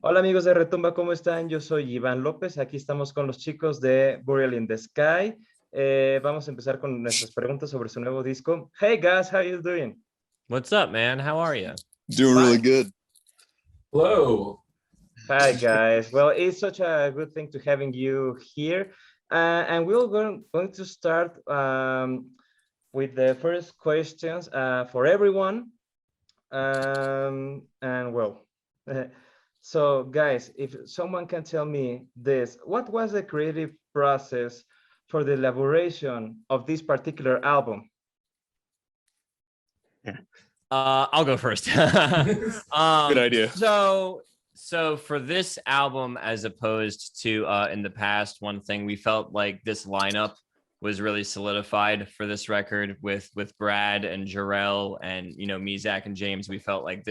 Hola amigos de Retumba, ¿cómo están? Yo soy Iván López, aquí estamos con los chicos de Burial in the Sky. Vamos a empezar con nuestras preguntas sobre su nuevo disco. Hey guys, how you doing? What's up, man? How are you? Doing really good. Hello. Hi guys. Well, it's such a good thing to having you here. And we're going to start with the first questions for everyone. And well, so guys, if someone can tell me this, what was the creative process for the elaboration of this particular album? I'll go first. Good idea. So for this album, as opposed to in the past, one thing we felt like this lineup was really solidified for this record with Brad and Jorel and me, Zach and James. We felt like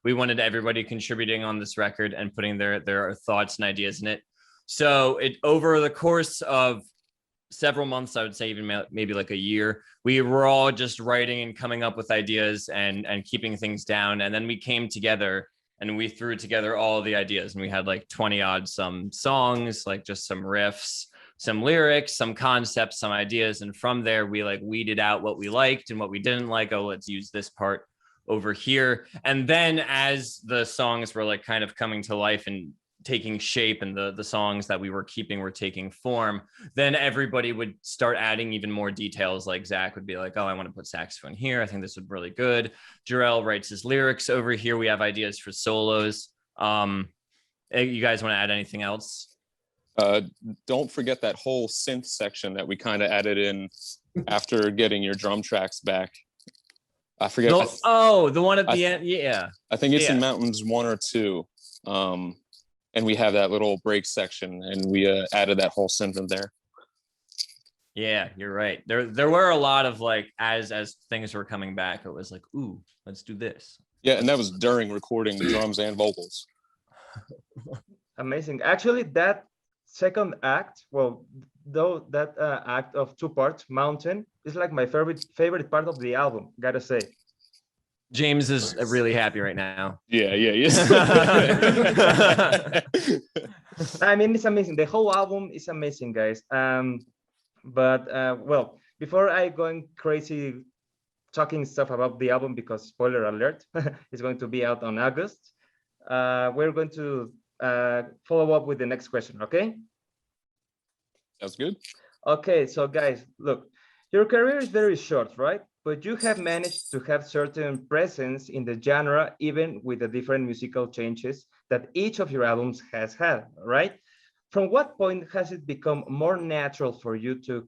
we wanted everybody contributing on this record and putting their thoughts and ideas in it. So over the course of several months, I would say even maybe like a year, we were all just writing and coming up with ideas and keeping things down. And then we came together and we threw together all the ideas, and we had like 20 odd some songs, like just some riffs, some lyrics, some concepts, some ideas. And from there, we like weeded out what we liked and what we didn't like. Oh, let's use this part over here. And then as the songs were like kind of coming to life and taking shape, and the songs that we were keeping were taking form, then everybody would start adding even more details. Like Zach would be like, oh, I want to put saxophone here. I think this would be really good. Jorel writes his lyrics over here. We have ideas for solos. You guys want to add anything else? Don't forget that whole synth section that we kind of added in after getting your drum tracks back. I forget. The one at the end. Yeah. I think it's in Mountains 1 or 2. And we have that little break section, and we added that whole synth in there. Yeah, you're right. There were a lot of like, as things were coming back, it was like, ooh, let's do this. Yeah, and that was during recording drums and vocals. Amazing. Actually, that second act, well, though that act of 2 parts, Mountain, is like my favorite part of the album, gotta say. James is really happy right now. Yeah. I mean, it's amazing. The whole album is amazing, guys. But well, before I going crazy talking stuff about the album, because spoiler alert, it's going to be out on August, we're going to follow up with the next question, okay? Sounds good. Okay, so guys, look, your career is very short, right? But you have managed to have certain presence in the genre, even with the different musical changes that each of your albums has had, right? From what point has it become more natural for you to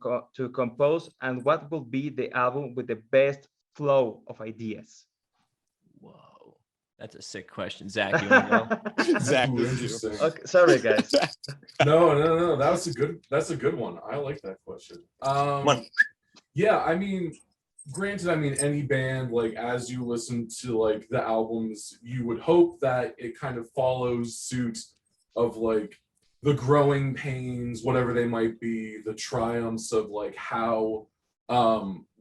compose, and what will be the album with the best flow of ideas? Whoa, that's a sick question. Zach, you want to go? Zach, Interesting. Okay, sorry, guys. No. That's a good one. I like that question. Yeah, I mean, granted, any band, like, as you listen to like the albums, you would hope that it kind of follows suit of like the growing pains, whatever they might be, the triumphs of like how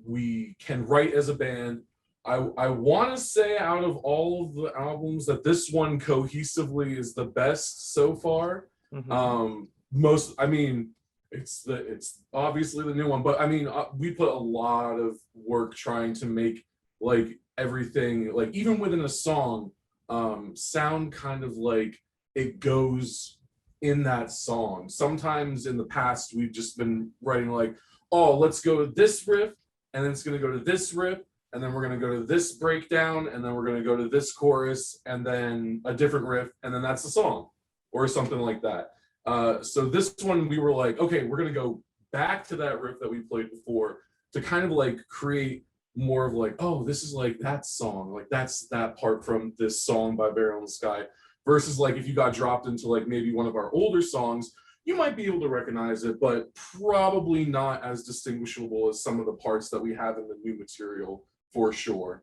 we can write as a band. I want to say out of all of the albums that this one cohesively is the best so far. Mm-hmm. It's obviously the new one, but we put a lot of work trying to make like everything, like even within a song, sound kind of like it goes in that song. Sometimes in the past we've just been writing like, oh, let's go to this riff, and then it's going to go to this riff, and then we're going to go to this breakdown, and then we're going to go to this chorus, and then a different riff, and then that's the song, or something like that. So this one, we were like, okay, we're going to go back to that riff that we played before to kind of like create more of like, oh, this is like that song, like that's that part from this song by Burial in the Sky, versus like if you got dropped into like maybe one of our older songs, you might be able to recognize it, but probably not as distinguishable as some of the parts that we have in the new material for sure.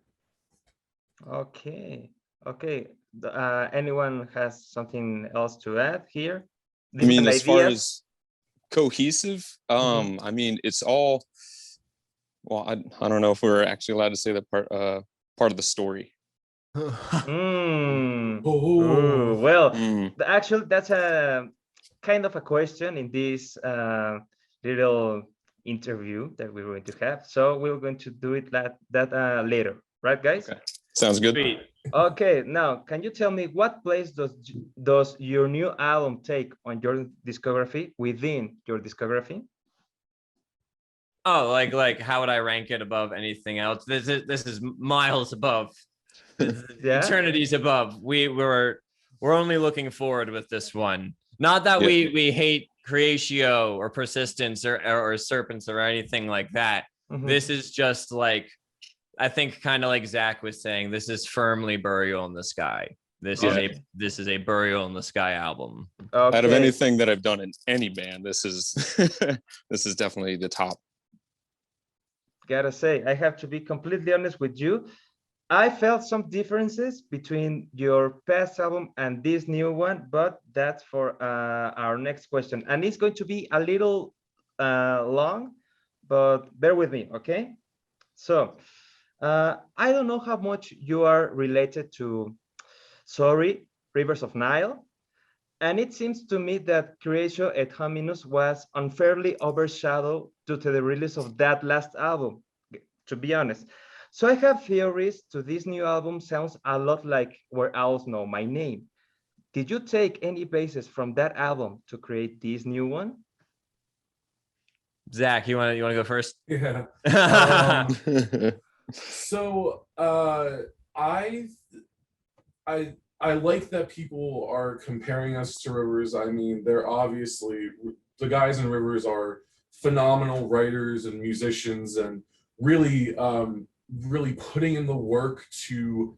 Okay. Anyone has something else to add here? As far as cohesive, it's all, well, I don't know if we're actually allowed to say that part of the story. Mm. Oh. Ooh, well, Mm. actually, that's a kind of a question in this little interview that we're going to have. So we're going to do it later, right, guys? Okay. Sounds good. Sweet. Okay, now can you tell me what place does your new album take on your discography, within your discography? Oh, like how would I rank it above anything else? This is miles above. Yeah. Eternities above. We're only looking forward with this one. Not that Yeah. we hate creatio or persistence or serpents or anything like that. Mhm. This is just like, I think kind of like Zach was saying, this is firmly Burial in the Sky. This is a Burial in the Sky album. Okay. Out of anything that I've done in any band, this is this is definitely the top. Gotta say, I have to be completely honest with you. I felt some differences between your past album and this new one, but that's for our next question. And it's going to be a little long, but bear with me, okay? So, I don't know how much you are related to Sorry, Rivers of Nile. And it seems to me that Creatio et Hominus was unfairly overshadowed due to the release of that last album, to be honest. So I have theories to this new album sounds a lot like Where Owls Know My Name. Did you take any basis from that album to create this new one? Zach, you want to go first? Yeah. So I like that people are comparing us to Rivers. I mean, they're obviously, the guys in Rivers are phenomenal writers and musicians, and really really putting in the work to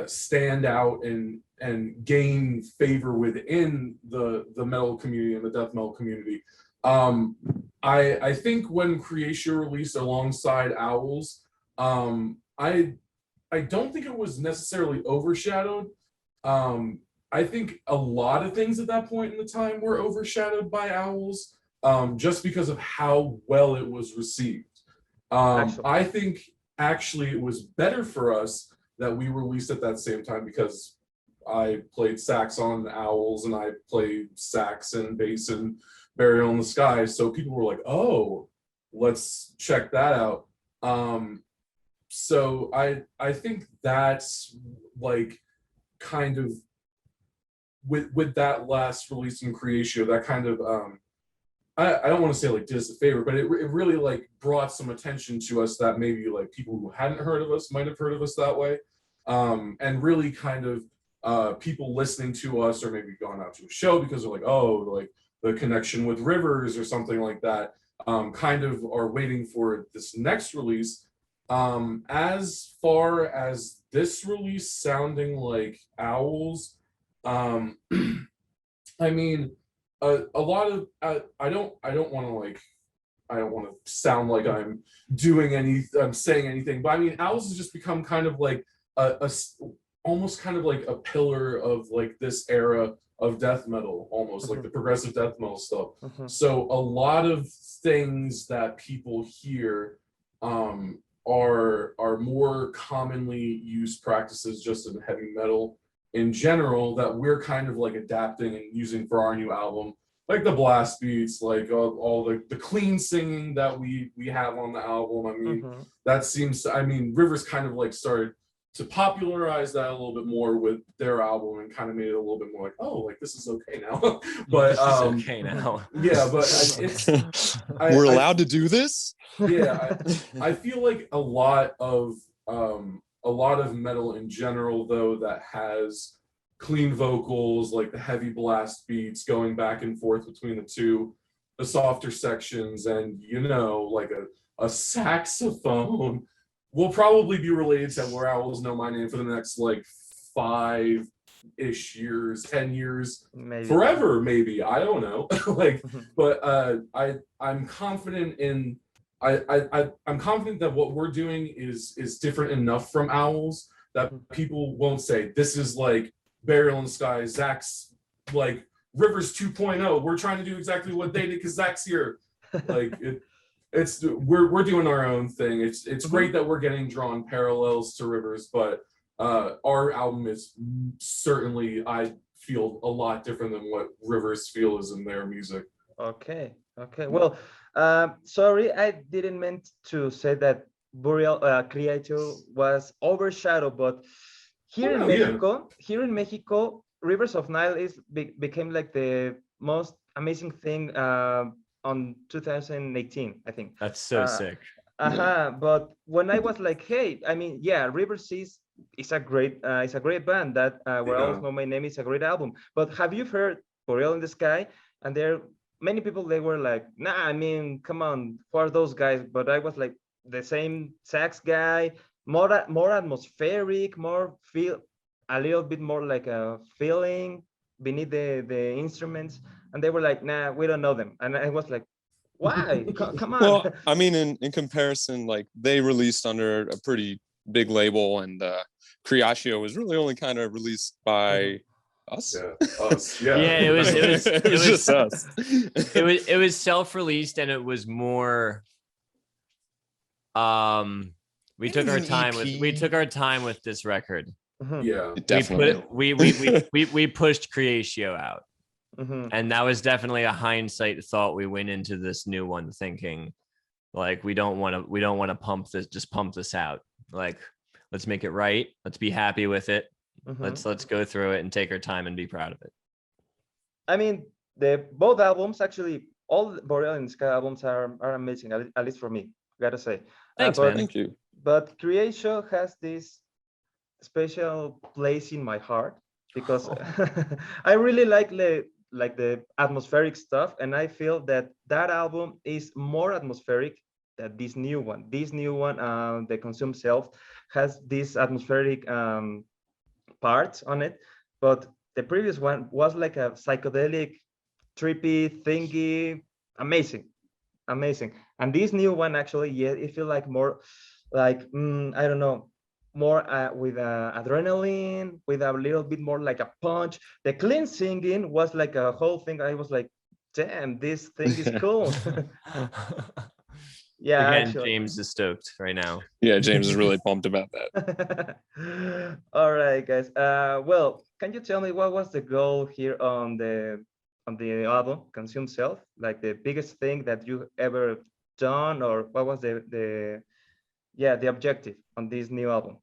stand out and gain favor within the metal community and the death metal community. I think when Creatio released alongside Owls, I don't think it was necessarily overshadowed. I think a lot of things at that point in the time were overshadowed by Owls, just because of how well it was received. I think actually it was better for us that we released at that same time, because I played sax on Owls and I played sax and bass and Burial in the Sky. So people were like, oh, let's check that out. So I think that's like kind of with that last release in Creatio, that kind of I don't want to say like did us a favor, but it really like brought some attention to us that maybe like people who hadn't heard of us might have heard of us that way, and really kind of people listening to us or maybe gone out to a show because they're like, oh, like the connection with Rivers or something like that, kind of are waiting for this next release. As far as this release sounding like Owls, I mean, a lot of I don't want to sound like I'm saying anything, but I mean, Owls has just become kind of like almost kind of like a pillar of like this era of death metal, almost like the progressive death metal stuff. So a lot of things that people hear are more commonly used practices just in heavy metal in general that we're kind of like adapting and using for our new album, like the blast beats, like all the clean singing that we have on the album. I mean, that seems to, I mean, Rivers kind of like started to popularize that a little bit more with their album and kind of made it a little bit more like, oh, like this is okay now. But this is okay now. Yeah, but it's we're allowed to do this. Yeah, I feel like a lot of metal in general, though, that has clean vocals, like the heavy blast beats going back and forth between the two, the softer sections, and like a saxophone will probably be related to Where Owls Know My Name for the next like 5-ish years, 10 years, maybe. Forever, maybe. I don't know. Like, but I'm confident in I'm confident that what we're doing is different enough from Owls that people won't say this is like Burial in the Sky, Zach's like Rivers 2.0. We're trying to do exactly what they did because Zach's here. Like we're doing our own thing. It's great that we're getting drawn parallels to Rivers, but our album is certainly, I feel, a lot different than what Rivers feel is in their music. Okay. Well, sorry, I didn't mean to say that Boreal Creator was overshadowed, but here in Mexico, Rivers of Nile became like the most amazing thing on 2018, I think. That's so sick. But when I was like, hey, I mean, yeah, Rivers is a great band that Where Owls Know My Name is a great album. But have you heard Boreal in the Sky? And there many people, they were like, nah, I mean, come on, who are those guys? But I was like, the same sax guy, more atmospheric, more feel, a little bit more like a feeling beneath the instruments. And they were like, nah, we don't know them. And I was like, why? Come on. Well, I mean, in comparison, like they released under a pretty big label, and Creacio was really only kind of released by us. Yeah, us. Yeah. Yeah, it was just us. It was self-released, and it was more. We took our time with this record. Yeah, definitely. We pushed Creacio out. And that was definitely a hindsight thought. We went into this new one thinking, like, we don't want to pump this out. Like, let's make it right. Let's be happy with it. Let's go through it and take our time and be proud of it. I mean, both albums, actually, all the Boreal and Sky albums are amazing, at least for me, gotta say. Thanks, man. Thank you. But Creation has this special place in my heart because I really like the atmospheric stuff, and I feel that album is more atmospheric than this new one. This new one, The Consumed Self, has this atmospheric parts on it, but the previous one was like a psychedelic, trippy thingy, amazing. And this new one, actually, yeah, it feels like more like I don't know, more with adrenaline, with a little bit more like a punch. The clean singing was like a whole thing. I was like, damn, this thing is cool. Yeah. Again, actually. James is stoked right now. Yeah, James is really pumped about that. All right, guys. Well, can you tell me what was the goal here on the album Consumed Self? Like the biggest thing that you ever done, or what was the objective on this new album?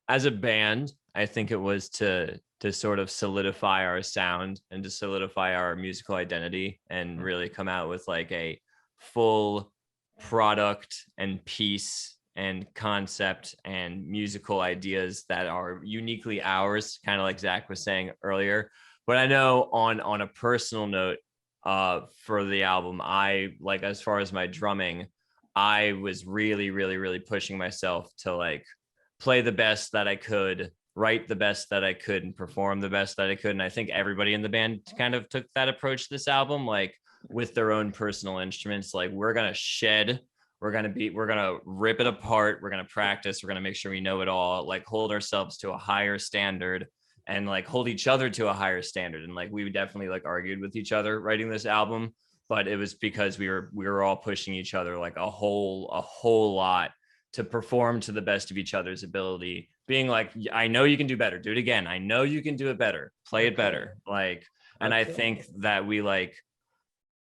As a band, I think it was to sort of solidify our sound and to solidify our musical identity and really come out with like a full product and piece and concept and musical ideas that are uniquely ours, kind of like Zach was saying earlier. But I know on a personal note, for the album, I like, as far as my drumming, I was really pushing myself to like play the best that I could, write the best that I could, and perform the best that I could. And I think everybody in the band kind of took that approach to this album, like with their own personal instruments. Like, we're gonna rip it apart, we're gonna practice, we're gonna make sure we know it all, like hold ourselves to a higher standard and like hold each other to a higher standard. And like we definitely like argued with each other writing this album, but it was because we were all pushing each other like a whole lot to perform to the best of each other's ability, being like, I know you can do better, do it again, I know you can do it better, play it better. Like, and I think that we like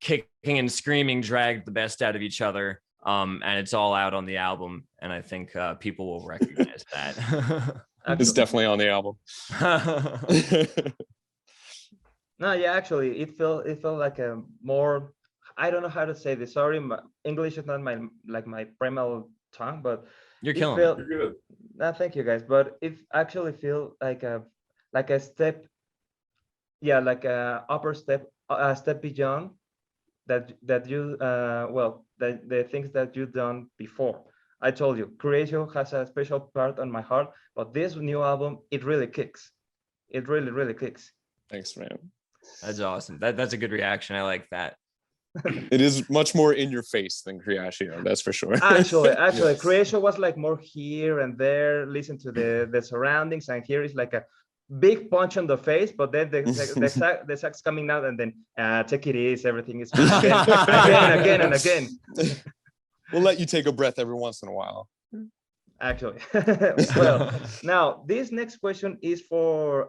kicking and screaming dragged the best out of each other, and it's all out on the album, and I think people will recognize that. It's definitely on the album. No, yeah, actually, it felt like a more, I don't know how to say this. Sorry, English is not my primal tongue, but you're killing it. You're good. No, thank you, guys. But it actually feels like a step, yeah, like a upper step, a step beyond that you the things that you've done before. I told you, Creation has a special part on my heart, but this new album, it really kicks. It really kicks. Thanks, man. That's awesome. That's a good reaction. I like that. It is much more in your face than Creation, that's for sure. Actually, Creation was like more here and there, listen to the surroundings, and here is like a big punch on the face, but then the sax coming out, and then take it easy, everything is again and again. We'll let you take a breath every once in a while. actually. Well, now this next question is for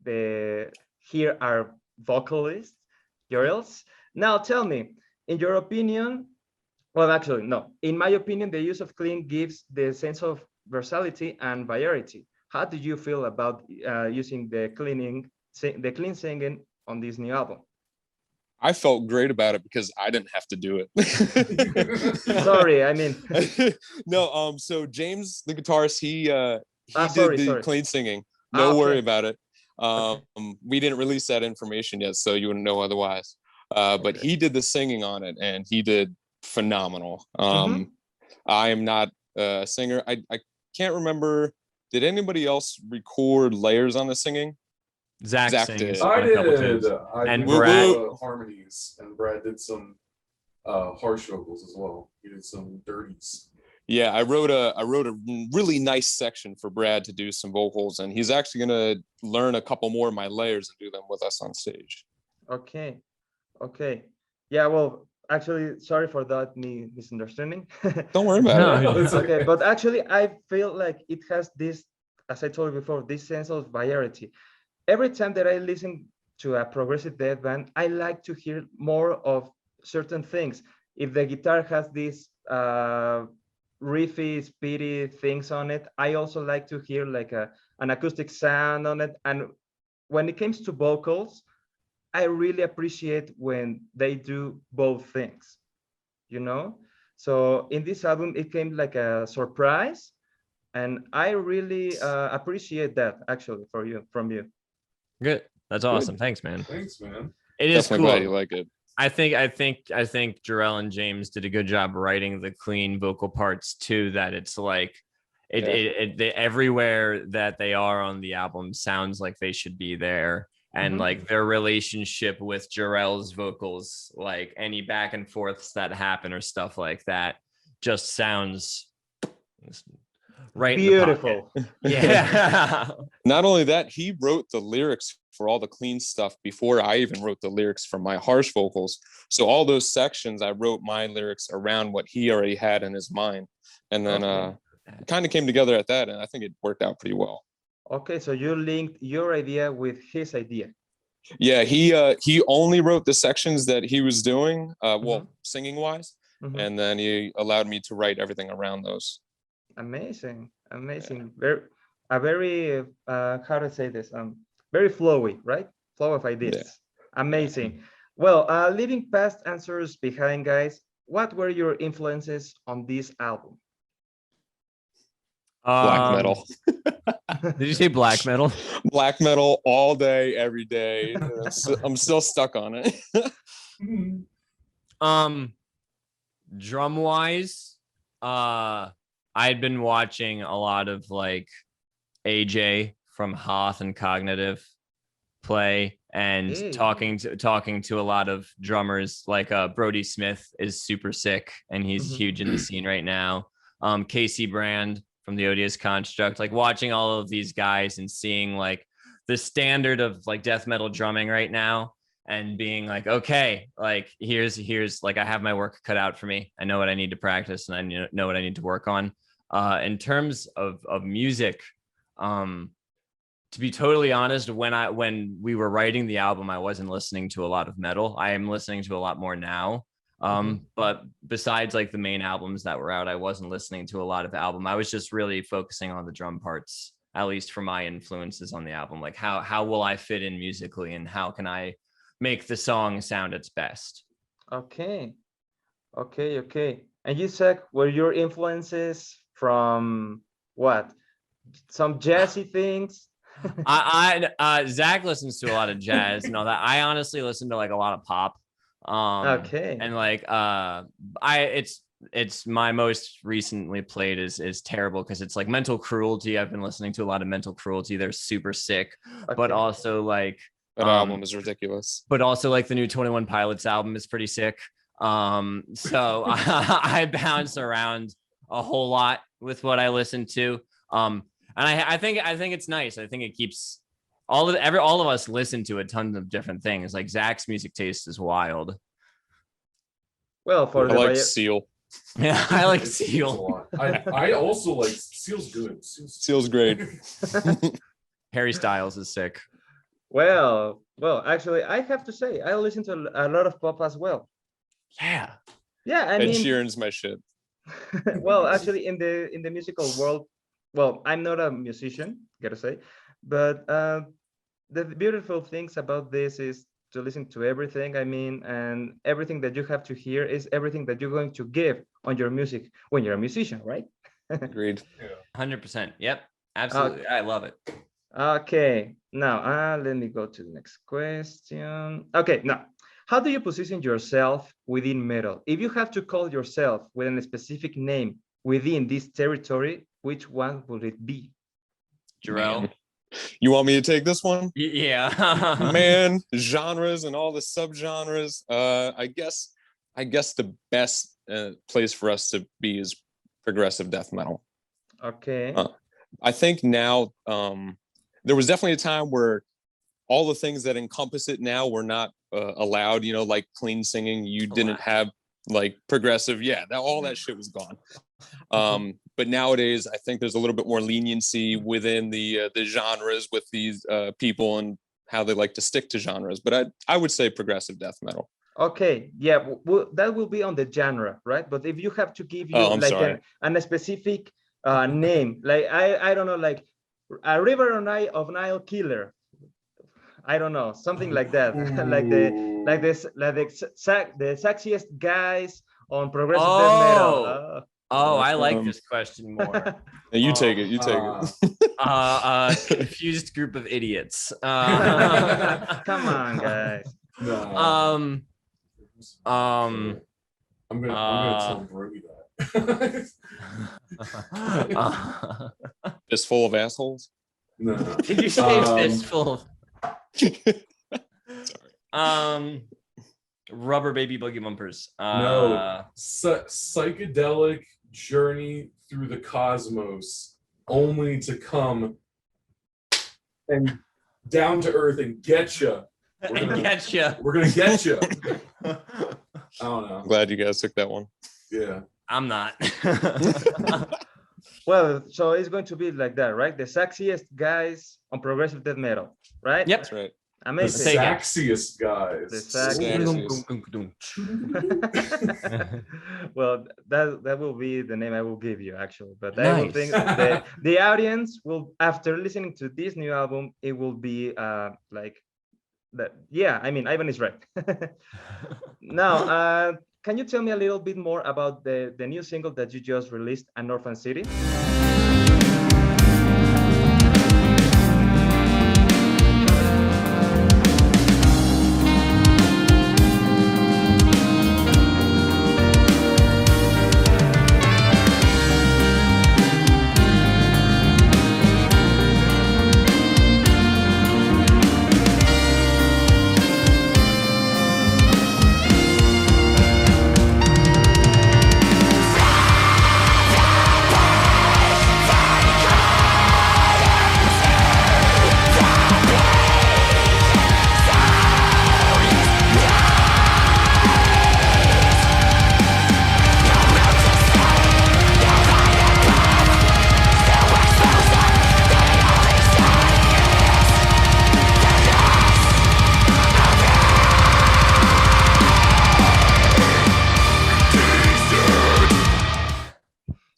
the here our vocalist, Jorels. Now tell me, in your opinion, well, actually, no. In my opinion, the use of clean gives the sense of versatility and variety. How do you feel about using the the clean singing on this new album? I felt great about it because I didn't have to do it. Sorry, I mean. No, so James, the guitarist, he Sorry, did the sorry. clean singing. No Okay. worry about it. Okay. We didn't release that information yet, so you wouldn't know otherwise. But Okay. he did the singing on it, and he did phenomenal. Mhm. I am not a singer. I can't remember. Did anybody else record layers on the singing? Zach Zach sings did. on I a couple did. tunes. I And did Brad- harmonies, and Brad did some harsh vocals as well. He did some dirties. Yeah, I wrote a really nice section for Brad to do some vocals, and he's actually gonna learn a couple more of my layers and do them with us on stage. Okay. Okay. Yeah, well, actually, sorry for that misunderstanding. Don't worry about No, it. It's Okay, but actually, I feel like it has this, as I told you before, this sense of variety. Every time that I listen to a progressive death band, I like to hear more of certain things. If the guitar has these riffy, speedy things on it, I also like to hear like an acoustic sound on it. And when it comes to vocals, I really appreciate when they do both things, you know? So in this album, it came like a surprise. And I really appreciate that actually from you. Good. That's awesome. Thanks, man. Thanks, man. It is Definitely glad you cool. like it. I think Jorel and James did a good job writing the clean vocal parts too. That it's like everywhere that they are on the album sounds like they should be there. And Mhm. like their relationship with Jorel's vocals, like any back and forths that happen or stuff like that, just sounds right. Beautiful. In the pocket. Yeah. Not only that, he wrote the lyrics for all the clean stuff before I even wrote the lyrics for my harsh vocals. So all those sections, I wrote my lyrics around what he already had in his mind. And then Okay. it kind of came together at that, and I think it worked out pretty well. Okay, so you linked your idea with his idea. Yeah, he only wrote the sections that he was doing, singing wise, Mhm. and then he allowed me to write everything around those. Amazing, amazing. Very how to say this? Very flowy, right? Flow of ideas. Yeah. Amazing. Well, leaving past answers behind, guys, what were your influences on this album? Black metal. Did you say black metal? Black metal all day, every day. I'm still stuck on it. Drum wise, I'd been watching a lot of like AJ from Hoth and Cognitive play and Hey. talking to a lot of drummers. Like Brody Smith is super sick and he's Mhm. huge in the scene right now. Casey Brand from the Odious Construct, like watching all of these guys and seeing like the standard of like death metal drumming right now and being like, okay, like here's like I have my work cut out for me. I know what I need to practice and I know what I need to work on. In terms of music, to be totally honest, when we were writing the album, I wasn't listening to a lot of metal. I am listening to a lot more now. But besides like the main albums that were out, I wasn't listening to a lot of album. I was just really focusing on the drum parts, at least for my influences on the album. Like how will I fit in musically and how can I make the song sound its best? Okay. And you said, were your influences from what? Some jazzy things? Zach listens to a lot of jazz and all that. I honestly listen to like a lot of pop. Okay. And like it's my most recently played is terrible because it's like Mental Cruelty. I've been listening to a lot of Mental Cruelty. They're super sick, but Okay. also like That album is ridiculous. but also like the new 21 Pilots album is pretty sick. So I bounce around a whole lot with what I listen to. And I think it's nice. I think it keeps all of us listen to a ton of different things. Like Zach's music taste is wild. Well, for I like Seal. Yeah, I like It's Seal. a lot. I also like Seal's good. Seal's great. Harry Styles is sick. Well, actually, I have to say, I listen to a lot of pop as well. Yeah. Yeah, I Ed mean, Sheeran's my shit. well, actually, in the musical world, well, I'm not a musician, gotta say, but the beautiful things about this is to listen to everything. I mean, and everything that you have to hear is everything that you're going to give on your music when you're a musician, right? Agreed. 100%. Yep. Absolutely. I love it. Okay, now let me go to the next question. Okay, now, how do you position yourself within metal? If you have to call yourself with a specific name within this territory, which one would it be? Jorel. Man. You want me to take this one? Yeah. Man, genres and all the subgenres. I guess the best place for us to be is progressive death metal. Okay. I think now there was definitely a time where all the things that encompass it now were not allowed, you know, like clean singing. You didn't have like progressive. Yeah, all that shit was gone. But nowadays, I think there's a little bit more leniency within the genres with these people and how they like to stick to genres. But I would say progressive death metal. Okay, yeah, that will be on the genre, right? But if you have to give you like a specific name, like I don't know, like a River of Nile Killer, I don't know, something like that, the sexiest guys on progressive death metal. I like this question more. You take it. You take it. Confused group of idiots. Come on, guys. No. I'm gonna tell Brody that. Fistful of assholes. No. Did you say fistful? Sorry. Rubber baby boogie bumpers. No. Psychedelic journey through the cosmos, only to come and down to earth and get you. We're gonna get you. I don't know. I'm glad you guys took that one. Yeah. I'm not. Well, so it's going to be like that, right? The sexiest guys on progressive death metal, right? Yep. That's right. Amazing. The sexiest guys. The Well, that will be the name I will give you, actually. But I will think the audience will, after listening to this new album, it will be like that. Yeah, I mean, Yvan is right. Now, can you tell me a little bit more about the new single that you just released, An Orphan City?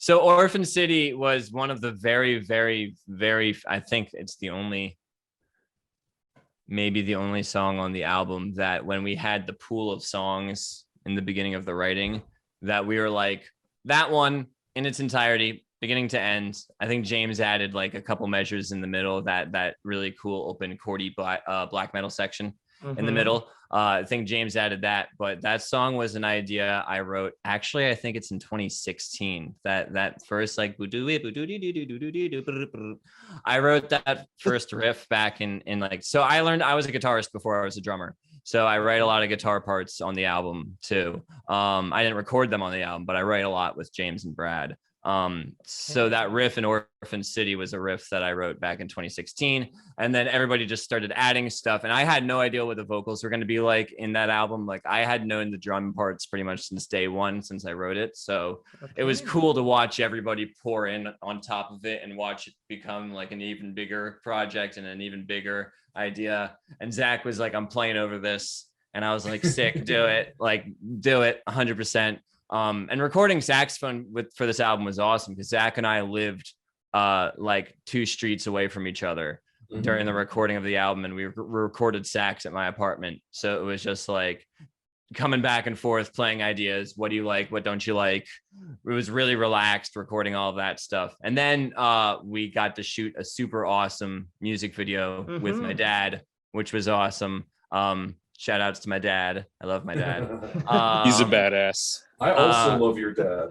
So Orphan City was one of the very, very, very, I think it's maybe the only song on the album that when we had the pool of songs in the beginning of the writing, that we were like, that one in its entirety, beginning to end. I think James added like a couple measures in the middle, that really cool open chordy black metal section in the middle. I think James added that, but that song was an idea I wrote. Actually, I think it's in 2016. That first like I wrote that first riff back in like, so I was a guitarist before I was a drummer. So I write a lot of guitar parts on the album too. I didn't record them on the album, but I write a lot with James and Brad. So that riff in Orphan City was a riff that I wrote back in 2016. And then everybody just started adding stuff. And I had no idea what the vocals were going to be like in that album. Like I had known the drum parts pretty much since day one, since I wrote it. So it was cool to watch everybody pour in on top of it and watch it become like an even bigger project and an even bigger idea. And Zach was like, I'm playing over this. And I was like, sick, do it. Like, do it 100%. And recording saxophone for this album was awesome because Zach and I lived like 2 streets away from each other during the recording of the album, and we recorded sax at my apartment. So it was just like coming back and forth, playing ideas. What do you like? What don't you like? It was really relaxed recording all of that stuff. And then we got to shoot a super awesome music video with my dad, which was awesome. Shout outs to my dad. I love my dad. He's a badass. I also love your dad.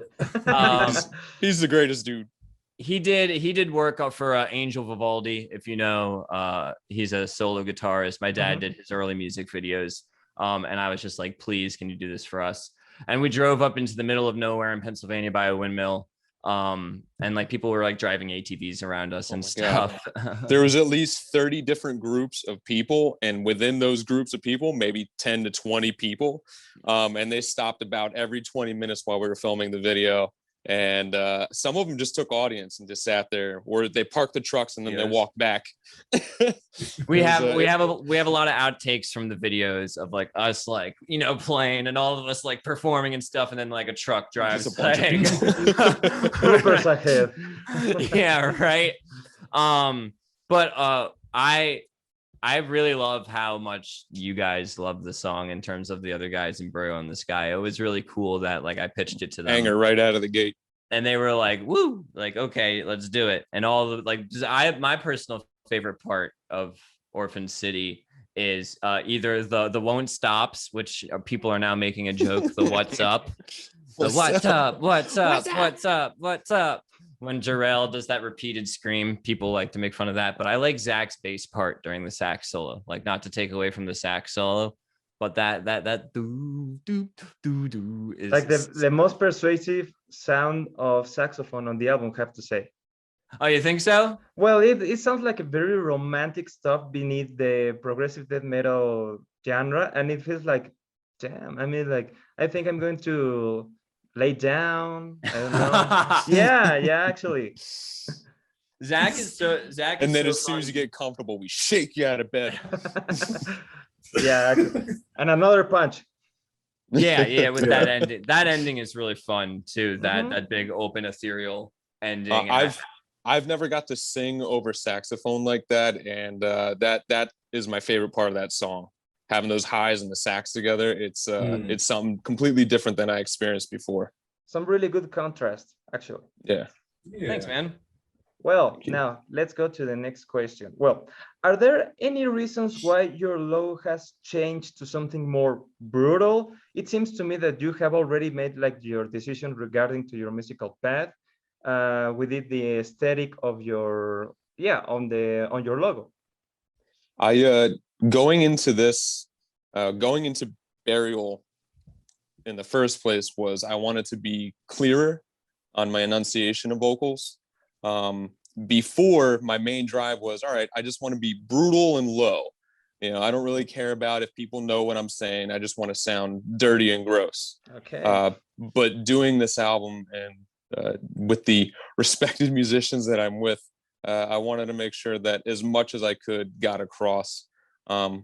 He's the greatest dude. He did work for Angel Vivaldi. If you know, he's a solo guitarist. My dad did his early music videos. And I was just like, please, can you do this for us? And we drove up into the middle of nowhere in Pennsylvania by a windmill. And like people were like driving ATVs around us and stuff. There was at least 30 different groups of people, and within those groups of people, maybe 10 to 20 people. And they stopped about every 20 minutes while we were filming the video. And some of them just took audience and just sat there, or they parked the trucks and then they walked back. we have a lot of outtakes from the videos of like us, like, you know, playing and all of us like performing and stuff, and then like a truck drives playing. Yeah, right. But I really love how much you guys love the song in terms of the other guys in Burial in the Sky. It was really cool that like I pitched it to them. Hanger right out of the gate. And they were like, woo, like, okay, let's do it. And all the like, my personal favorite part of Orphan City is either the won't stops, which people are now making a joke, the what's up. The what's up. When Jorel does that repeated scream, people like to make fun of that. But I like Zach's bass part during the sax solo, like not to take away from the sax solo, but that do do do do is like the most persuasive sound of saxophone on the album, I have to say. Oh, you think so? Well, it sounds like a very romantic stuff beneath the progressive death metal genre, and it feels like, damn. I mean, like I think I'm going to lay down. I don't know. yeah, actually. Zach is and then as soon as you get comfortable, we shake you out of bed. Yeah, and another punch. Yeah, with that ending. That ending is really fun too. That big open ethereal ending. I've never got to sing over saxophone like that, and that is my favorite part of that song. Having those highs and the sax together, it's something completely different than I experienced before. Some really good contrast, actually. Yeah. Thanks, man. Well, now let's go to the next question. Well, are there any reasons why your logo has changed to something more brutal? It seems to me that you have already made like your decision regarding to your musical path within the aesthetic of your on your logo. Going into Burial in the first place was I wanted to be clearer on my enunciation of vocals. Before, my main drive was, all right, I just want to be brutal and low. You know, I don't really care about if people know what I'm saying. I just want to sound dirty and gross. Okay. But doing this album and with the respected musicians that I'm with, I wanted to make sure that as much as I could got across. And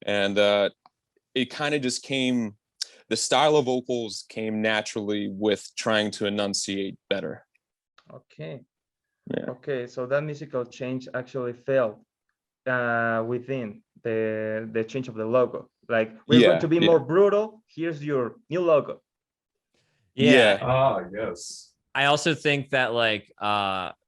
it kind of just came, the style of vocals came naturally with trying to enunciate better. Okay. Yeah. Okay, so that musical change actually felt within the change of the logo. Like, we're going to be more brutal. Here's your new logo. Yeah. Ah, yes. I also think that like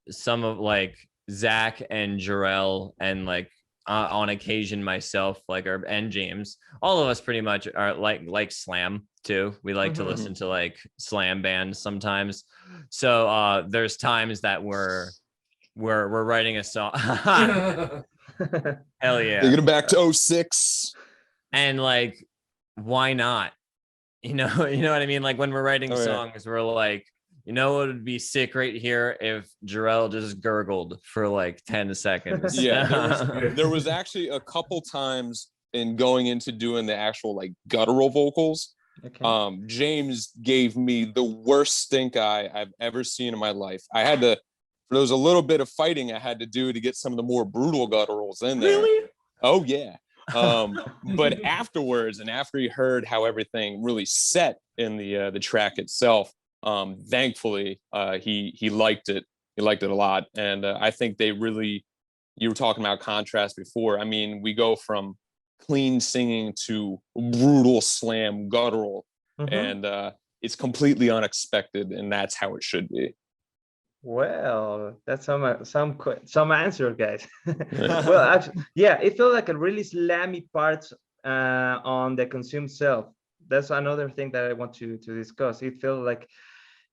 some of like Zach and Jorel and like on occasion myself, like and James, all of us pretty much are like slam too. We like to listen to like slam bands sometimes. So there's times that we're writing a song. Hell yeah. Taking it back to 06. And like, why not? You know what I mean? Like when we're writing songs, we're like, You know what would be sick right here if Jorel just gurgled for like 10 seconds. Yeah, there was actually a couple times in going into doing the actual like guttural vocals. Okay. James gave me the worst stink eye I've ever seen in my life. There was a little bit of fighting I had to do to get some of the more brutal gutturals in there. Really? Oh yeah. But afterwards, and after he heard how everything really set in the track itself, thankfully he liked it. He liked it a lot, and I think they really. You were talking about contrast before. I mean, we go from clean singing to brutal slam guttural, and it's completely unexpected, and that's how it should be. Well, that's some answer, guys. Well, actually, yeah, it felt like a really slammy part on the consumed self. That's another thing that I want to discuss. It felt like,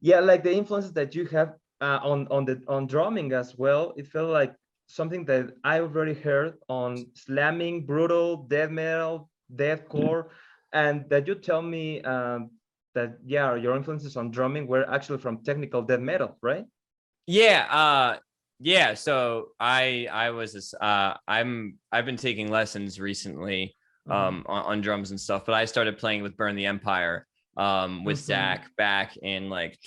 yeah, like the influences that you have on drumming as well. It felt like something that I already heard on slamming, brutal, death metal, deathcore, and that you tell me that yeah, your influences on drumming were actually from technical death metal, right? Yeah, so I've been taking lessons recently on drums and stuff, but I started playing with Burn the Empire with Zach back in like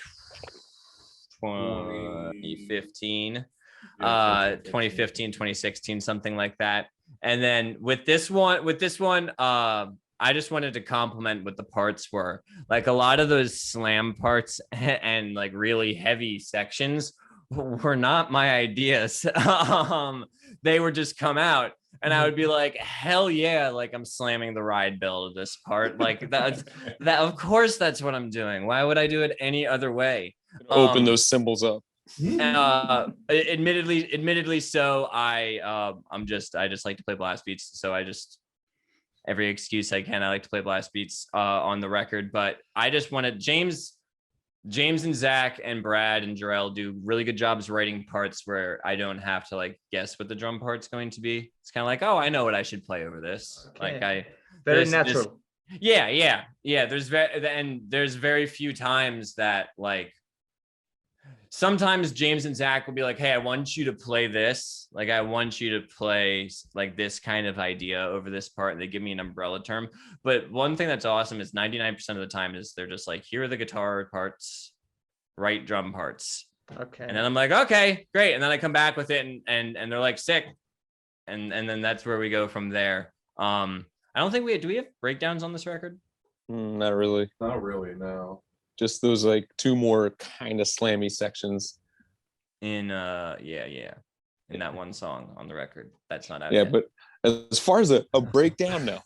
2015 2016, something like that. And then with this one I just wanted to compliment what the parts were. Like a lot of those slam parts and like really heavy sections were not my ideas. They would just come out and I would be like, hell yeah, like I'm slamming the ride bill to this part. Like that of course that's what I'm doing. Why would I do it any other way? Open those symbols up. Admittedly so I just like to play blast beats, so I just every excuse I can I like to play blast beats on the record. But I just wanted James and Zach and Brad and Jorel do really good jobs writing parts where I don't have to like guess what the drum part's going to be. It's kind of like, oh, I know what I should play over this. Okay. Like Very natural. Yeah. There's very few times that like sometimes James and Zach will be like, hey, I want you to play this. Like, I want you to play like this kind of idea over this part. And they give me an umbrella term. But one thing that's awesome is 99% of the time is they're just like, here are the guitar parts, write drum parts. Okay. And then I'm like, okay, great. And then I come back with it and they're like, sick. And then that's where we go from there. I don't think do we have breakdowns on this record? Not really. Not really, no. Just those like two more kind of slammy sections in in that one song on the record that's not out yeah yet. But as far as a breakdown, no.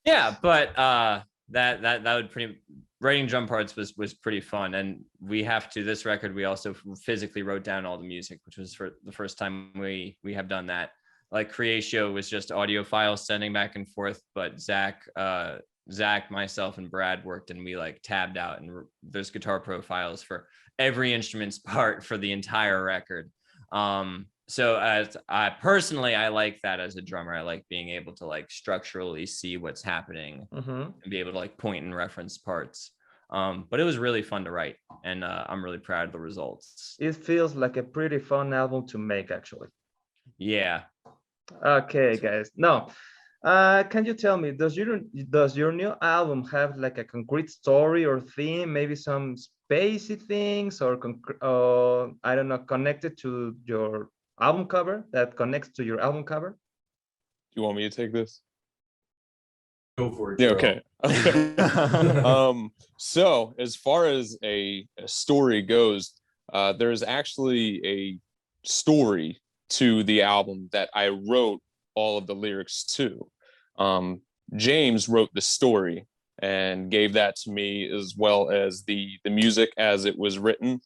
Yeah, but that would pretty writing drum parts was pretty fun. And we have to this record we also physically wrote down all the music, which was for the first time we have done that. Like Creatio was just audio files sending back and forth, but Zach, myself, and Brad worked and we like tabbed out, and there's guitar profiles for every instrument's part for the entire record. So as I personally, I like that as a drummer. I like being able to like structurally see what's happening and be able to like point and reference parts. But it was really fun to write, and I'm really proud of the results. It feels like a pretty fun album to make, actually. Yeah. Okay, guys. Now, can you tell me, does your new album have like a concrete story or theme, maybe some spacey things, or I don't know, connected to your album cover, that connects to your album cover? Do you want me to take this? Go for it. Yeah, okay. So as far as a story goes, there's actually a story to the album that I wrote all of the lyrics to. James wrote the story and gave that to me, as well as the music as it was written.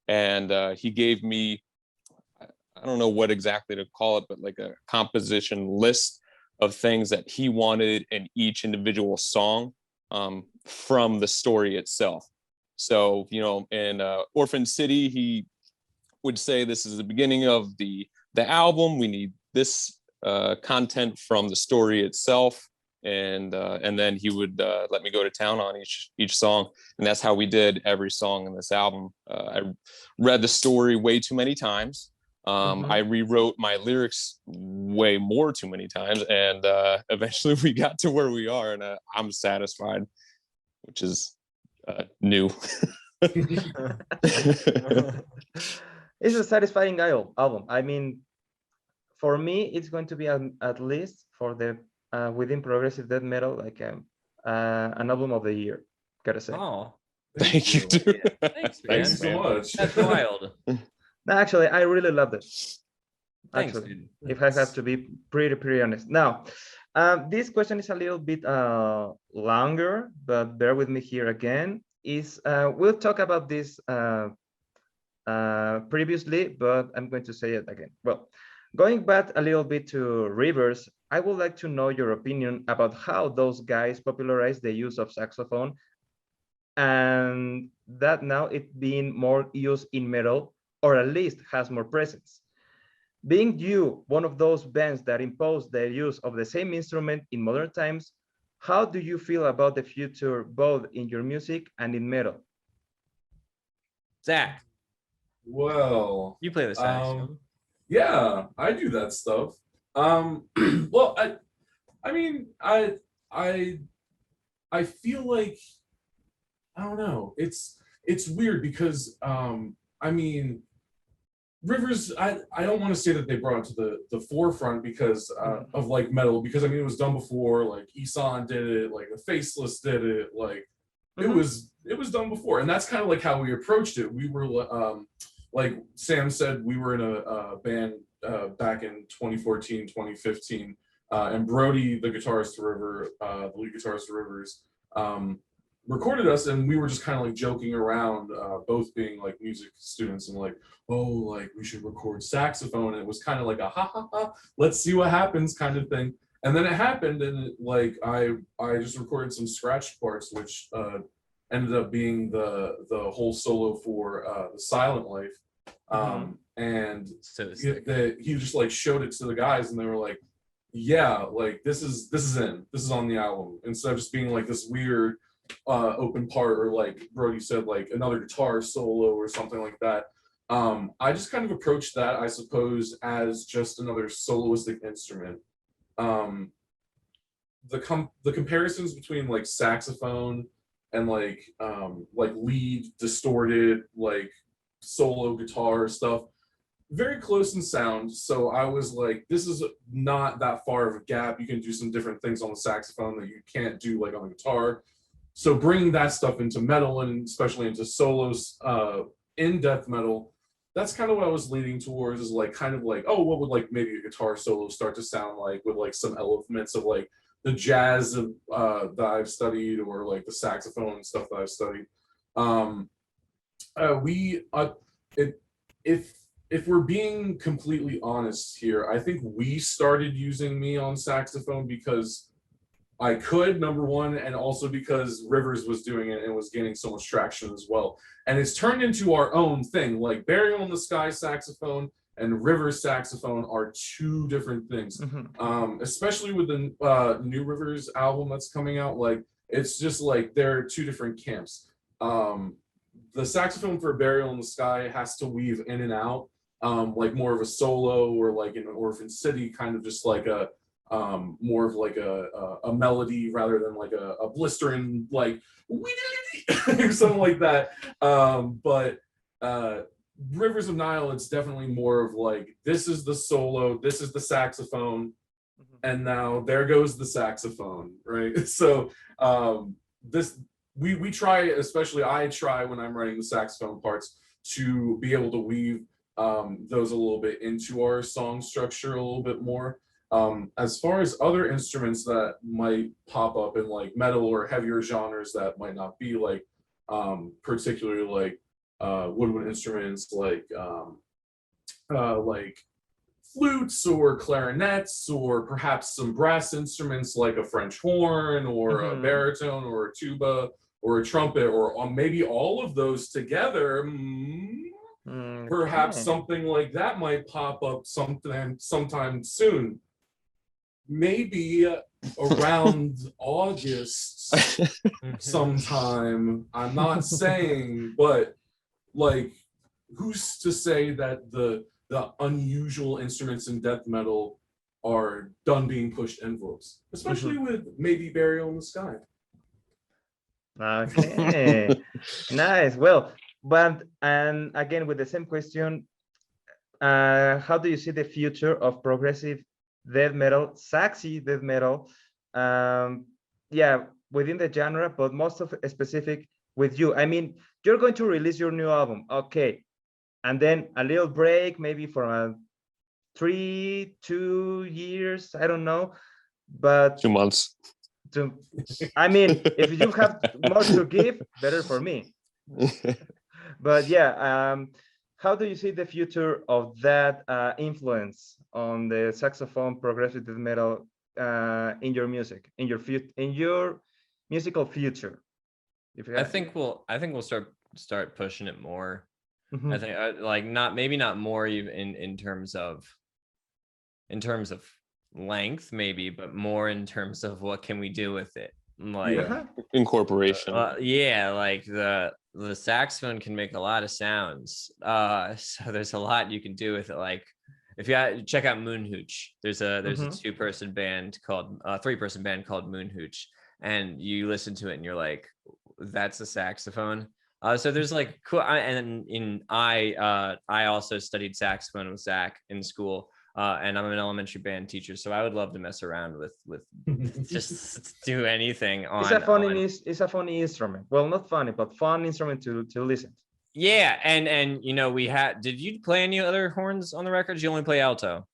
And he gave me, I don't know what exactly to call it, but like a composition list of things that he wanted in each individual song from the story itself. So, you know, in Orphan City, he would say, this is the beginning of the album. We need this content from the story itself. and then he would let me go to town on each song, and that's how we did every song in this album. I read the story way too many times. I rewrote my lyrics way more too many times, and eventually we got to where we are, and I'm satisfied, which is new. It's a satisfying album. I mean, for me, it's going to be at least for the within progressive death metal, like an album of the year. Gotta say. Oh, Thank you. thanks, Thank you so much. That's wild. No, actually, I really loved it. Thanks, Actually, dude. if I have to be pretty honest. Now, this question is a little bit longer, but bear with me here again. We'll talk about this previously, but I'm going to say it again. Well, going back a little bit to Rivers, I would like to know your opinion about how those guys popularized the use of saxophone, and that now it being more used in metal, or at least has more presence. Being you one of those bands that imposed the use of the same instrument in modern times, how do you feel about the future, both in your music and in metal? Zach, Well, you play the saxophone. yeah, I do that stuff. Well, I mean, I feel like, I don't know. It's weird because I mean, Rivers, I don't want to say that they brought it to the forefront because of like metal, because I mean it was done before. Like Isan did it, like the Faceless did it, like it was done before, and that's kind of like how we approached it. We were like Sam said, we were in a band back in 2014, 2015, and Brody, the guitarist to River, the lead guitarist to Rivers, recorded us, and we were just kind of like joking around, both being like music students, and like, oh, like we should record saxophone. And it was kind of like a ha ha ha, let's see what happens kind of thing. And then it happened, and like I just recorded some scratch parts, which ended up being the whole solo for the Silent Life. And So he just like showed it to the guys, and they were like, yeah, like this is on the album, instead of just being like this weird open part, or like Brody said, like another guitar solo or something like that. I just kind of approached that, I suppose, as just another soloistic instrument. The comparisons between like saxophone and like lead distorted like solo guitar stuff, very close in sound. So I was like, this is not that far of a gap. You can do some different things on the saxophone that you can't do like on the guitar. So bringing that stuff into metal, and especially into solos in death metal, that's kind of what I was leaning towards, is like kind of like, oh, what would like maybe a guitar solo start to sound like, with like some elements of like the jazz of, that I've studied, or like the saxophone and stuff that I've studied. If we're being completely honest here, I think we started using me on saxophone because I could, number one, and also because Rivers was doing it and was gaining so much traction as well. And it's turned into our own thing. Like Burial in the Sky saxophone and Rivers saxophone are two different things. Especially with the new Rivers album that's coming out, like it's just like they're two different camps. The saxophone for Burial in the Sky has to weave in and out, like more of a solo, or like in Orphan City, kind of just like a more of like a melody rather than like a blistering like something like that. But Rivers of Nile, it's definitely more of like, this is the solo, this is the saxophone, and now there goes the saxophone, right? So we try, especially I try when I'm writing the saxophone parts, to be able to weave those a little bit into our song structure a little bit more. As far as other instruments that might pop up in like metal or heavier genres that might not be like particularly like woodwind instruments, like flutes or clarinets, or perhaps some brass instruments like a French horn, or a baritone, or a tuba, or a trumpet, or maybe all of those together. Perhaps something like that might pop up sometime soon. maybe around August sometime. I'm not saying, but like, who's to say that the unusual instruments in death metal are done being pushed envelopes, especially with maybe Burial in the Sky. Okay, nice. Well, but and again with the same question, how do you see the future of progressive death metal, saxy death metal? Yeah, within the genre, but most of specific with you. I mean, you're going to release your new album, okay, and then a little break, maybe for 2 years, I don't know, but 2 months. I mean, if you have more to give, better for me. But yeah, how do you see the future of that influence on the saxophone progressive death metal in your music, in your musical future? I think we'll start pushing it more. I think like maybe not more even in terms of length maybe, but more in terms of what can we do with it, like incorporation. Yeah, like the saxophone can make a lot of sounds, so there's a lot you can do with it. Like if you check out Moonhooch, there's a 2-person band called 3-person band called Moonhooch, and you listen to it and you're like, that's a saxophone. So there's like cool, I also studied saxophone with Zach in school, and I'm an elementary band teacher, so I would love to mess around with just do anything on. It's a funny instrument. Well, not funny, but fun instrument to listen. Yeah, and you know, did you play any other horns on the records? You only play alto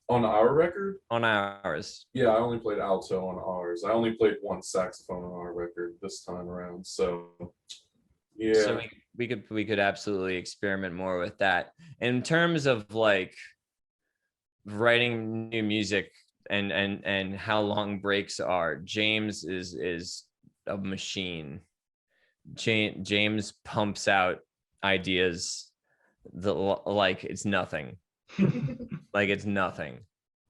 on our record? On ours. Yeah, I only played alto on ours. I only played one saxophone on our record this time around. So yeah. So we could absolutely experiment more with that. In terms of like writing new music and how long breaks are, James is a machine. James pumps out ideas like it's nothing. Like it's nothing.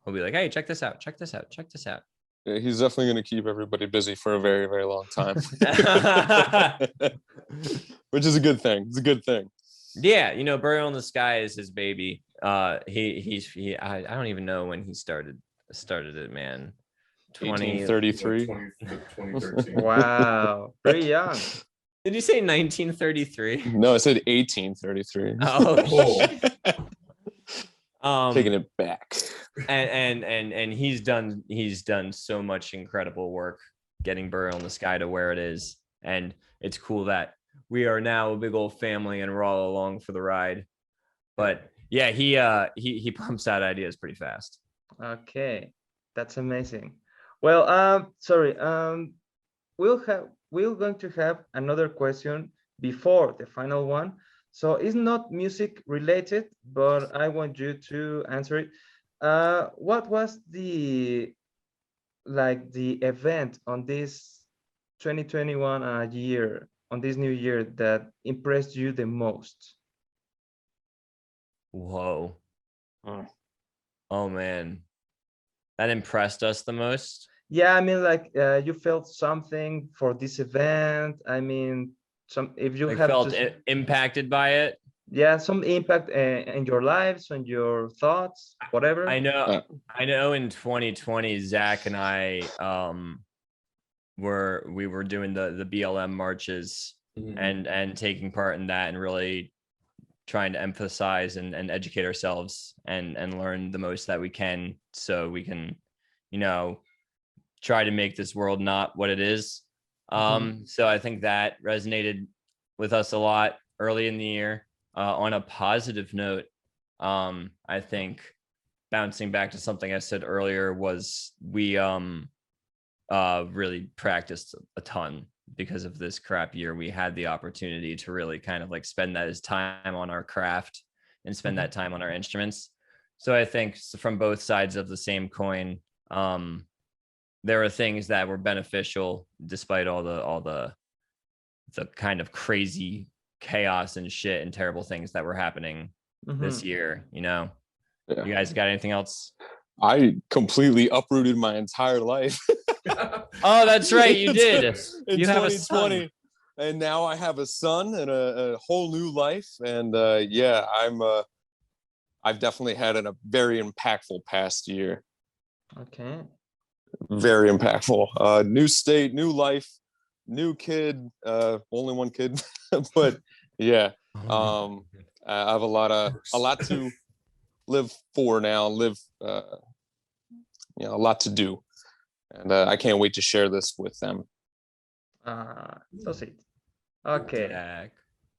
He'll be like, hey, check this out. Yeah, he's definitely going to keep everybody busy for a very, very long time. Which is a good thing. It's a good thing. Yeah, you know, Burial in the Sky is his baby. I don't even know when he started it, man. 1833. 2013. Wow, very young. Did you say 1933? No, I said 1833. Oh, taking it back. And he's done so much incredible work getting Burial in the Sky to where it is, and it's cool that we are now a big old family and we're all along for the ride. But yeah, he pumps out ideas pretty fast. Okay, that's amazing. Well, sorry, we're going to have another question before the final one. So it's not music related, but I want you to answer it. What was the event on this 2021 year, on this new year, that impressed you the most? Whoa. Oh man, that impressed us the most. Yeah, I mean, like you felt something for this event. I mean, if you have felt impacted by it. Yeah, some impact in your lives, on your thoughts, whatever. I know in 2020 Zach and I were doing the BLM marches and taking part in that, and really trying to emphasize and educate ourselves and learn the most that we can, so we can, you know, try to make this world not what it is. So I think that resonated with us a lot early in the year. On a positive note, I think bouncing back to something I said earlier was we really practiced a ton because of this crap year. We had the opportunity to really kind of like spend that as time on our craft and spend that time on our instruments. So I think from both sides of the same coin, there are things that were beneficial despite all the kind of crazy chaos and shit and terrible things that were happening this year, you know. You guys got anything else? I completely uprooted my entire life. Oh, that's right, you did. In You have a 2020. son. And now I have a son and a whole new life. And yeah, I've definitely had a very impactful past year. Okay. Very impactful. New state, new life, new kid. Only one kid, but yeah. I have a lot to live for now. A lot to do, and I can't wait to share this with them. So sweet. Okay. Jack.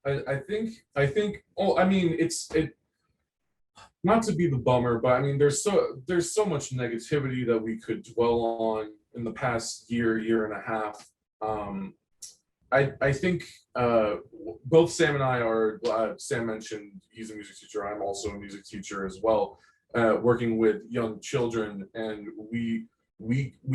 I think. Oh, I mean, it. Not to be the bummer, but I mean, there's so much negativity that we could dwell on in the past year and a half. I think both Sam and I are. Sam mentioned he's a music teacher. I'm also a music teacher as well, working with young children, and we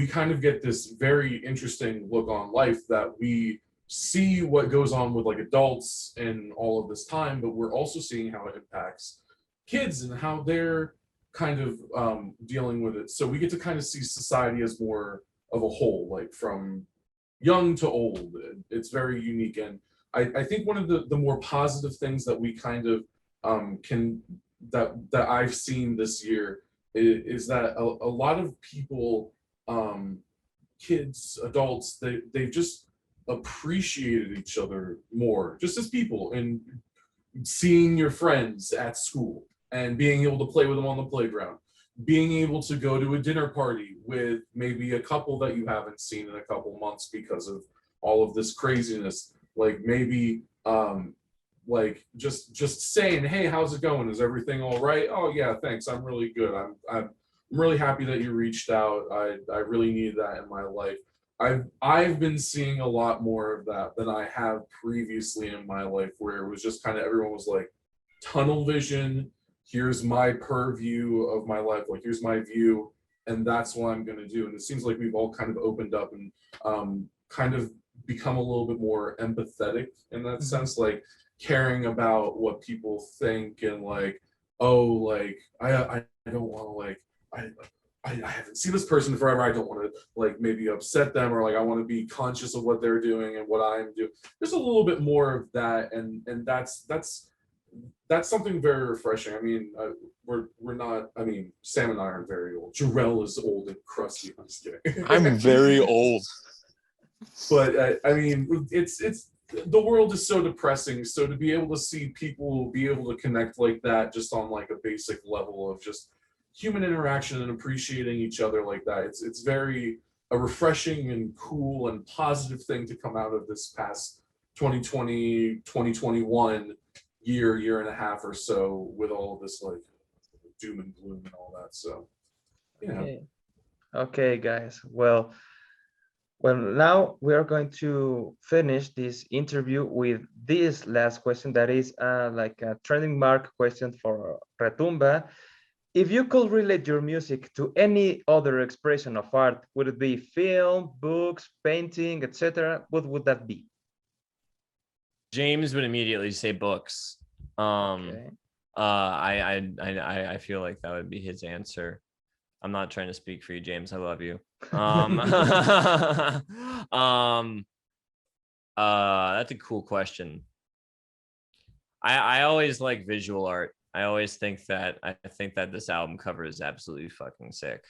kind of get this very interesting look on life that we see what goes on with like adults and all of this time, but we're also seeing how it impacts kids and how they're kind of dealing with it. So we get to kind of see society as more of a whole, like from young to old. It's very unique. And I think one of the more positive things that we kind of that I've seen this year is that a lot of people, kids, adults, they've just appreciated each other more just as people, and seeing your friends at school and being able to play with them on the playground, being able to go to a dinner party with maybe a couple that you haven't seen in a couple months because of all of this craziness, like maybe like just saying, hey, how's it going, is everything all right? Oh yeah, thanks, I'm really good. I'm really happy that you reached out. I really need that in my life. I've been seeing a lot more of that than I have previously in my life, where it was just kind of everyone was like tunnel vision. Here's my purview of my life, like here's my view, and that's what I'm going to do. And it seems like we've all kind of opened up and kind of become a little bit more empathetic in that sense, like caring about what people think, and like, oh, like I don't want to like I haven't seen this person forever. I don't want to like maybe upset them, or like I want to be conscious of what they're doing and what I'm doing. There's a little bit more of that, and that's something very refreshing. I mean, we're not. I mean, Sam and I are very old. Jorel is old and crusty. I'm just kidding. I'm very old, but I mean, it's the world is so depressing. So to be able to see people be able to connect like that, just on like a basic level of just human interaction and appreciating each other like that, it's very a refreshing and cool and positive thing to come out of this past 2020 2021 year and a half or so, with all of this like doom and gloom and all that. So yeah. Okay guys, well now we are going to finish this interview with this last question that is like a trending mark question for Retumba. If you could relate your music to any other expression of art, would it be film, books, painting, etc.? What would that be? James would immediately say books. Okay. I feel like that would be his answer. I'm not trying to speak for you, James. I love you. That's a cool question. I always like visual art. I think that this album cover is absolutely fucking sick,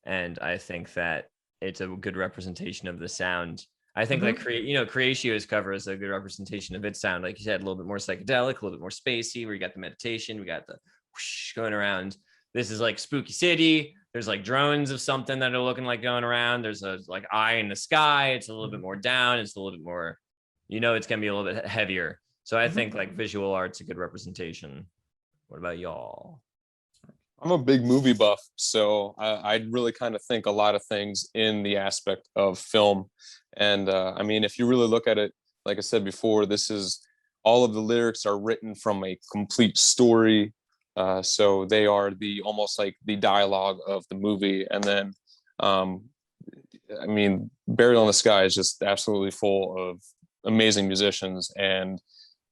and I think that it's a good representation of the sound. I think like Creatio's cover is a good representation of its sound. Like you said, a little bit more psychedelic, a little bit more spacey, where you got the meditation, we got the whoosh going around. This is like Spooky City. There's like drones of something that are looking like going around. There's a like eye in the sky. It's a little bit more down. It's a little bit more, it's gonna be a little bit heavier. So I think like visual art's a good representation. What about y'all? I'm a big movie buff, so I really kind of think a lot of things in the aspect of film. And I mean, if you really look at it, like I said before, this is all of the lyrics are written from a complete story. So they are almost like the dialogue of the movie. And then, I mean, Buried on the Sky is just absolutely full of amazing musicians. And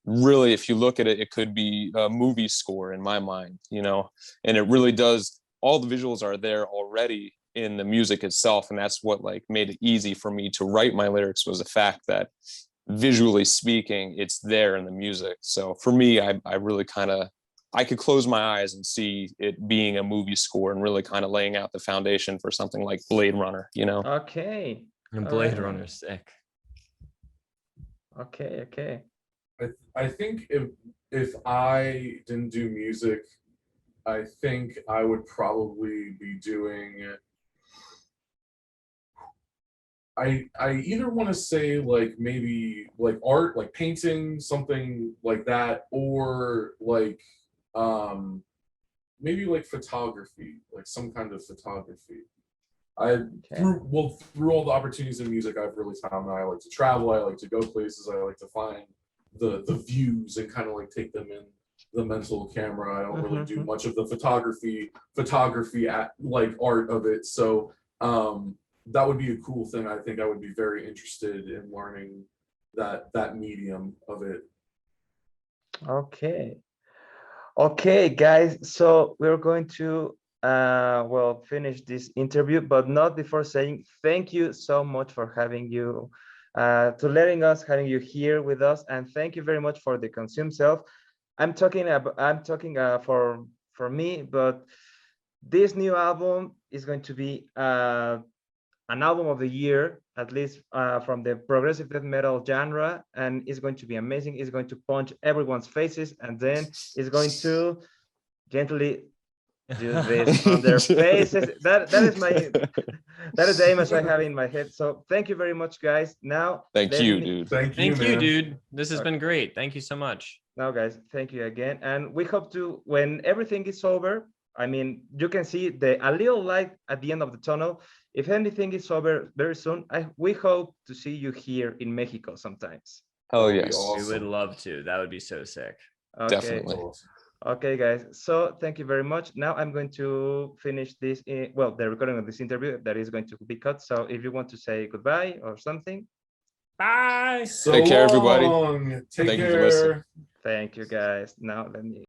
really, if you look at it, it could be a movie score in my mind, and it really does all the visuals are there already in the music itself. And that's what like made it easy for me to write my lyrics, was the fact that visually speaking, it's there in the music. So for me, I really kind of, I could close my eyes and see it being a movie score and really kind of laying out the foundation for something like Blade Runner, you know? Okay. And All Blade right. Runner, sick. Okay. I think if I didn't do music, I think I would probably be doing. I either want to say like maybe like art, like painting, something like that, or like maybe like photography, like some kind of photography. Through all the opportunities in music, I've really found that I like to travel, I like to go places, I like to find the views and kind of like take them in the mental camera. I don't really do much of the photography at like art of it. So that would be a cool thing. I think I would be very interested in learning that medium of it. Okay, guys. So we're going to finish this interview, but not before saying thank you so much for having you, having you here with us, and thank you very much for the consume self. I'm talking for me, but this new album is going to be an album of the year, at least from the progressive death metal genre, and it's going to be amazing. It's going to punch everyone's faces, and then it's going to gently do this on their faces. That is the image I have in my head. So thank you very much, guys. Now Thank you, dude. Thank you, dude. This has been great. Thank you so much. Now, guys, thank you again, and we hope to, when everything is over, I mean, you can see a little light at the end of the tunnel. If anything is over very soon, we hope to see you here in Mexico sometimes. Oh yes, awesome. We would love to. That would be so sick. Okay. Definitely. Okay, guys. So thank you very much. Now I'm going to finish this. The recording of this interview that is going to be cut. So if you want to say goodbye or something. Bye. Take care, everybody. Take Thank care. you for listening. Thank you, guys. Now let me.